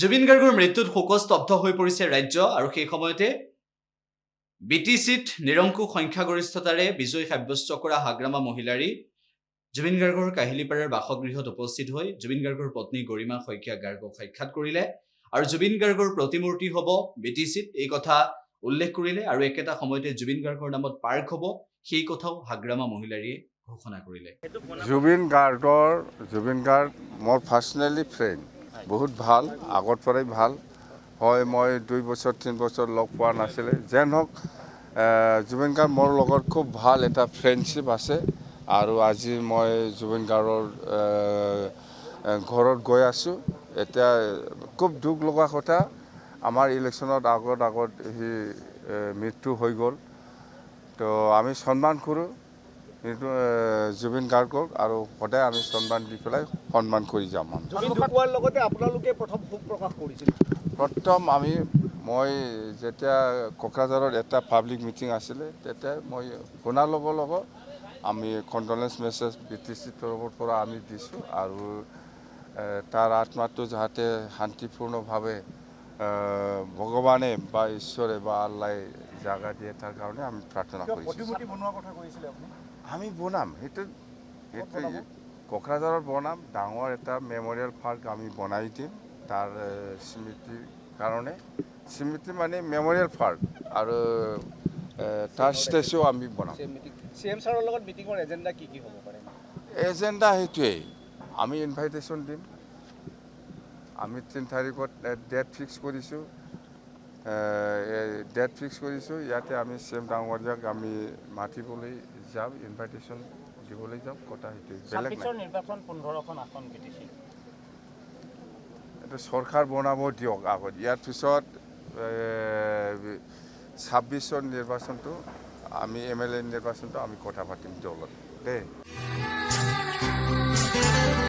জুবিন গাৰ্গৰ মৃত্যুত শোকস্তব্ধ হৈ পৰিছে ৰাজ্য আৰু সেই সময়তে BTCত নিৰংকুশ সংখ্যাগৰিষ্ঠতাৰে বিজয় সাব্যস্ত কৰা হাগ্ৰামা মহিলাৰী জুবিন গাৰ্গৰ কাহিলীপাৰাৰ বাসগৃহত উপস্থিত হৈ জুবিন গাৰ্গৰ পত্নী গৰিমা শইকীয়া গাৰ্গক সাক্ষাৎ কৰিলে আৰু জুবিন গাৰ্গৰ প্ৰতিমূৰ্তি হ'ব BTCত এই কথা উল্লেখ কৰিলে আৰু একেটা সময়তে জুবিন গাৰ্গৰ নামত পাৰ্ক হ'ব সেই কথাও হাগ্ৰামা মহিলাৰীয়ে ঘোষণা কৰিলে। জুবিন গাৰ্গ মোৰ পাৰ্চনেলি ফ্ৰেণ্ড, বহুত ভাল, আগৰ পৰাই ভাল হয়। মই 2 বছৰ 3 বছৰ লগ পোৱা নাছিলে, যেন হওক জুবিন গাৰ্গ মোৰ লগত খুব ভাল এটা ফ্ৰেণ্ডশ্বিপ আছে। আৰু আজি মই জুবিন গাৰ্গৰ ঘৰত গৈ আছোঁ। এতিয়া খুব দুখ লগা কথা, আমাৰ ইলেকশ্যনত আগত সি মৃত্যু হৈ গ'ল। তো আমি সন্মান কৰোঁ কিন্তু জুবিন গাৰ্গক, আৰু সদায় আমি সন্মান দি পেলাই সন্মান কৰি যাম। লগতে আপোনালোকে প্ৰথম শোক প্ৰকাশ কৰিছিল। মই যেতিয়া কোকৰাঝাৰত এটা পাব্লিক মিটিং আছিলে, তেতিয়া মই শুনাৰ লগত আমি কণ্ডলেন্স মেছেজ BTC তৰফৰ পৰা আমি দিছোঁ আৰু তাৰ আত্মাটো যাতে শান্তিপূৰ্ণভাৱে ভগৱানে বা ঈশ্বৰে বা আল্লাই জাগা দিয়ে, তাৰ কাৰণে আমি প্ৰাৰ্থনা কৰিছোঁ। আমি বনাম, সেইটো কোকৰাঝাৰত বনাম, ডাঙৰ এটা মেমৰিয়েল পাৰ্ক আমি বনাই দিম তাৰ স্মৃতিৰ কাৰণে। স্মৃতি মানে মেমৰিয়েল পাৰ্ক আৰু তাৰ ষ্টেচু আমি বনাম। CM ছাৰৰ লগত মিটিঙৰ এজেণ্ডা কি হ'ব পাৰে? এজেণ্ডা সেইটোৱেই, আমি ইনভাইটেশ্যন দিম। আমি 3 তাৰিখত ডেট ফিক্স কৰিছোঁ। ইয়াতে আমি CM ডাঙৰীয়াক আমি মাতিবলৈ যাম, ইনভাইটেশ্যন দিবলৈ যাম। কথা সেইটোৱে, বেলেগ নাই। নিৰ্বাচন 15খন আসন BTC। এইটো চৰকাৰ বনাব দিয়ক আগত, ইয়াৰ পিছত 26ৰ নিৰ্বাচনটো আমি MLA নিৰ্বাচনটো আমি কথা পাতিম দলত দেই।